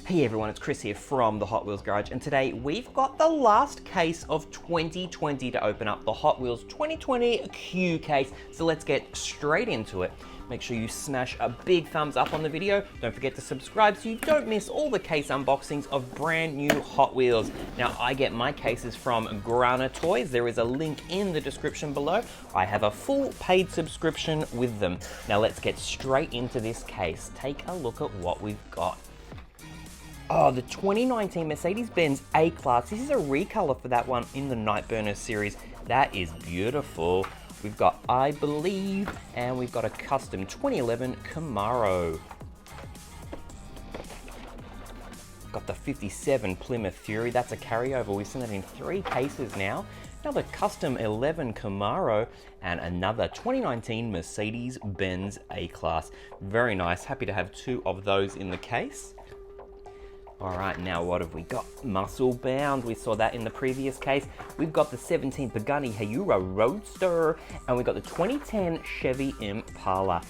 Hey everyone, it's Chris here from the Hot Wheels Garage, and today we've got the last case of 2020 to open up, the Hot Wheels 2020 Q case. So let's get straight into it. Make sure you smash a big thumbs up on the video. Don't forget to subscribe so you don't miss all the case unboxings of brand new Hot Wheels. Now, I get my cases from Grana Toys. There is a link in the description below. I have a full paid subscription with them. Now let's get straight into this case. Take a look at what we've got. Oh, the 2019 Mercedes-Benz A-Class. This is a recolor for that one in the Nightburner series. That is beautiful. We've got I Believe, and we've got a custom 2011 Camaro. Got the 57 Plymouth Fury. That's a carryover. We've seen that in 3 cases now. Another custom 11 Camaro, and another 2019 Mercedes-Benz A-Class. Very nice. Happy to have 2 of those in the case. All right, now what have we got? Muscle bound, we saw that in the previous case. We've got the 17 Pagani Huayra Roadster, and we've got the 2010 Chevy Impala.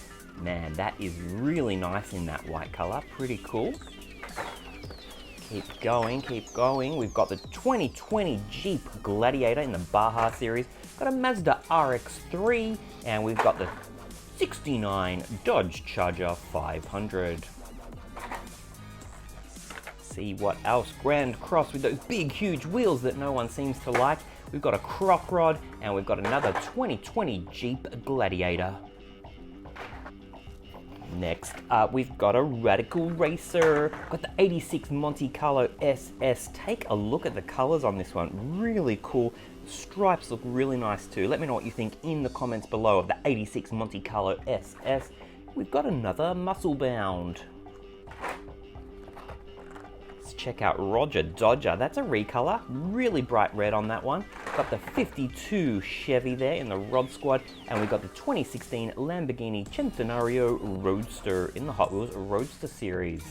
Man, that is really nice in that white color, pretty cool. Keep going, keep going. We've got the 2020 Jeep Gladiator in the Baja series. Got a Mazda RX-3, and we've got the 69 Dodge Charger 500. See what else. Grand Cross with those big huge wheels that no one seems to like. We've got a Croc Rod, and we've got another 2020 Jeep Gladiator. Next up, we've got a Radical Racer. Got the 86 Monte Carlo SS. Take a look at the colors on this one. Really cool. Stripes look really nice too. Let me know what you think in the comments below of the 86 Monte Carlo SS. We've got another Muscle Bound. Check out Roger Dodger. That's a recolor, really bright red on that one. Got the 52 Chevy there in the Rod Squad, and we've got the 2016 Lamborghini Centenario Roadster in the Hot Wheels Roadster series.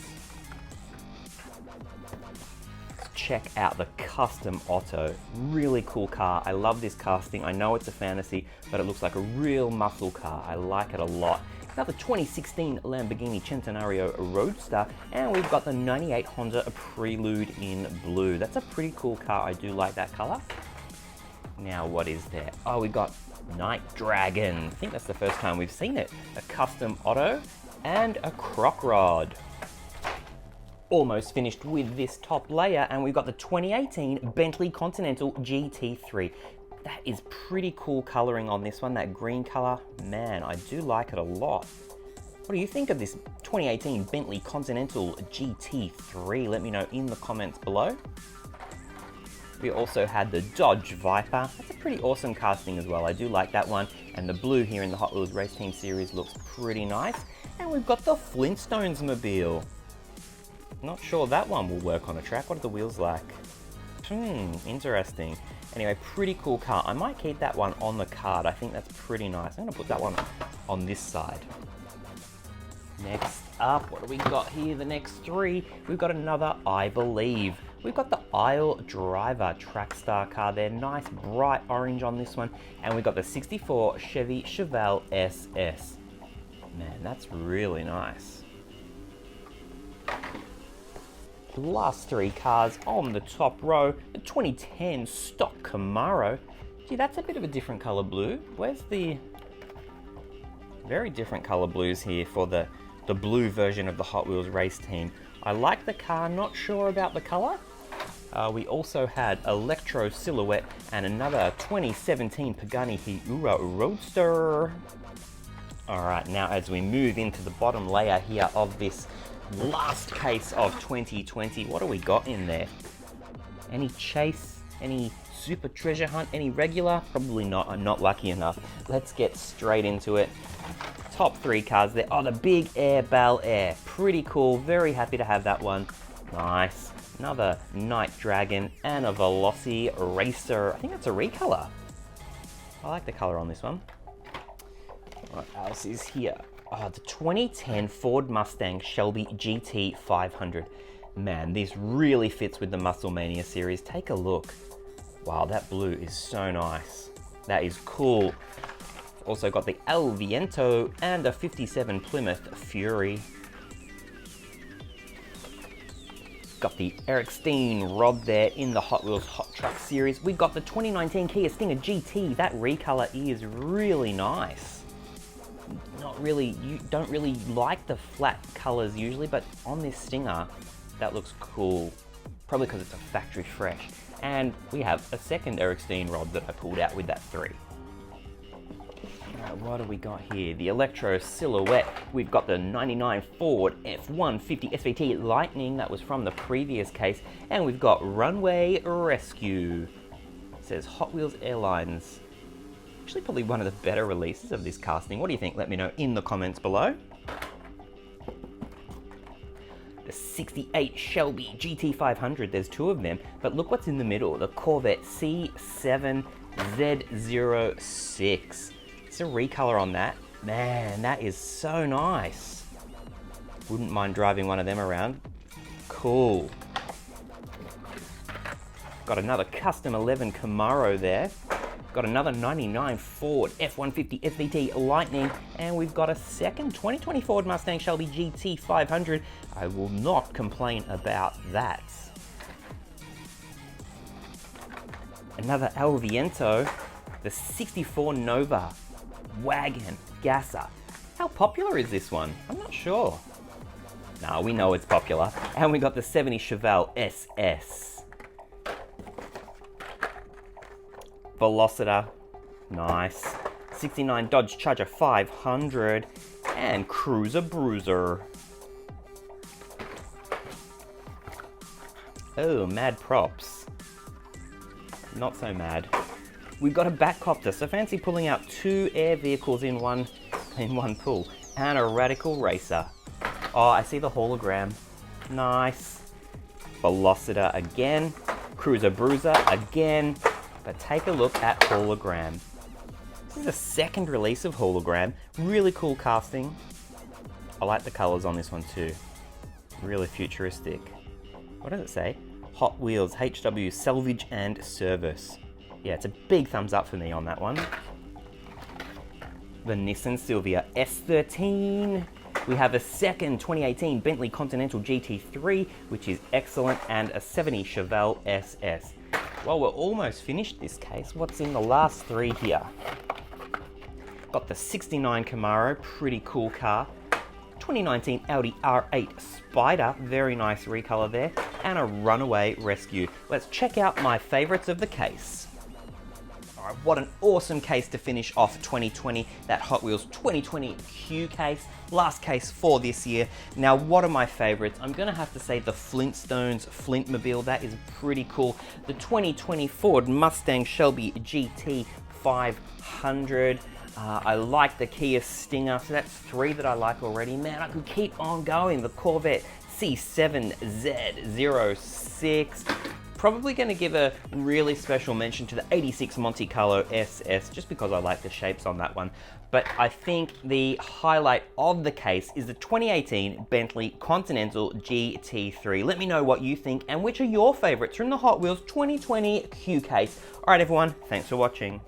Check out the Custom Otto. Really cool car. I love this casting. I know it's a fantasy, but it looks like a real muscle car. I like it a lot. Got the 2016 Lamborghini Centenario Roadster, and we've got the 98 Honda Prelude in blue. That's a pretty cool car. I do like that color. Now, what is there? Oh, we got Night Dragon. I think that's the first time we've seen it. A custom auto and a Croc Rod. Almost finished with this top layer, and we've got the 2018 Bentley Continental GT3. That is pretty cool coloring on this one, that green color. Man, I do like it a lot. What do you think of this 2018 Bentley Continental GT3? Let me know in the comments below. We also had the Dodge Viper. That's a pretty awesome casting as well. I do like that one. And the blue here in the Hot Wheels Race Team series looks pretty nice. And we've got the Flintstones mobile. Not sure that one will work on a track. What are the wheels like? Interesting. Anyway, pretty cool car. I might keep that one on the card. I think that's pretty nice. I'm gonna put that one on this side. Next up, what do we got here? The next 3, we've got another I Believe. We've got the Isle Driver Trackstar car there. Nice bright orange on this one. And we've got the 64 Chevy Chevelle SS. Man, that's really nice. Last 3 cars on the top row, the 2010 stock Camaro. Gee, that's a bit of a different color blue. Where's the very different color blues here for the blue version of the Hot Wheels Race Team? I like the car, not sure about the color. We also had Electro Silhouette and another 2017 Pagani Huayra Roadster. All right, now as we move into the bottom layer here of this last case of 2020, what do we got in there? Any chase? Any super treasure hunt? Any regular? Probably not. I'm not lucky enough. Let's get straight into it. Top 3 cars there. Oh, the Big Air Bel Air. Pretty cool. Very happy to have that one. Nice. Another Night Dragon and a Velocity Racer. I think that's a recolor. I like the color on this one. What else is here? Oh, the 2010 Ford Mustang Shelby GT 500. Man, this really fits with the Muscle Mania series. Take a look. Wow, that blue is so nice. That is cool. Also got the El Viento and a 57 Plymouth Fury. got the Eric Steen rod there in the Hot Wheels Hot Truck series. We've got the 2019 Kia Stinger GT. That recolor is really nice. You don't really like the flat colors usually, but on this Stinger, that looks cool. Probably because it's a factory fresh. And we have a second Eric Steen rod that I pulled out with that 3. What do we got here? The Electro Silhouette. We've got the 99 Ford F-150 SVT Lightning. That was from the previous case. And we've got Runway Rescue. It says Hot Wheels Airlines. Actually, probably one of the better releases of this casting. What do you think? Let me know in the comments below. The 68 Shelby GT500. There's 2 of them. But look what's in the middle. The Corvette C7Z06. A recolor on that. Man, that is so nice. Wouldn't mind driving one of them around. Cool. Got another custom 11 Camaro there. Got another 99 Ford F-150 SVT Lightning. And we've got a second 2020 Ford Mustang Shelby GT500. I will not complain about that. Another El Viento. The 64 Nova Wagon Gasser. How popular is this one? I'm not sure. No, we know it's popular. And we got the 70 Chevelle SS. Velociter. Nice. 69 Dodge Charger 500. And Cruiser Bruiser. Oh, mad props. Not so mad. We've got a Batcopter, so fancy pulling out 2 air vehicles in one pull. And a Radical Racer. Oh, I see the hologram. Nice. Velociter again. Cruiser Bruiser again. But take a look at hologram. This is the second release of hologram. Really cool casting. I like the colors on this one too. Really futuristic. What does it say? Hot Wheels HW Salvage and Service. Yeah, it's a big thumbs up for me on that one. The Nissan Silvia S13. We have a second 2018 Bentley Continental GT3, which is excellent, and a 70 Chevelle SS. Well, we're almost finished this case. What's in the last 3 here? Got the 69 Camaro, pretty cool car. 2019 Audi R8 Spider, very nice recolor there, and a Runaway Rescue. Let's check out my favorites of the case. What an awesome case to finish off 2020, that Hot Wheels 2020 Q case, last case for this year. Now, what are my favorites? I'm gonna have to say the Flintstones Flintmobile, that is pretty cool. The 2020 Ford Mustang Shelby GT 500. I like the Kia Stinger, so that's 3 that I like already. Man, I could keep on going. The Corvette C7Z06. Probably going to give a really special mention to the 86 Monte Carlo SS, just because I like the shapes on that one. But I think the highlight of the case is the 2018 Bentley Continental GT3. Let me know what you think and which are your favorites from the Hot Wheels 2020 Q case. All right, everyone, thanks for watching.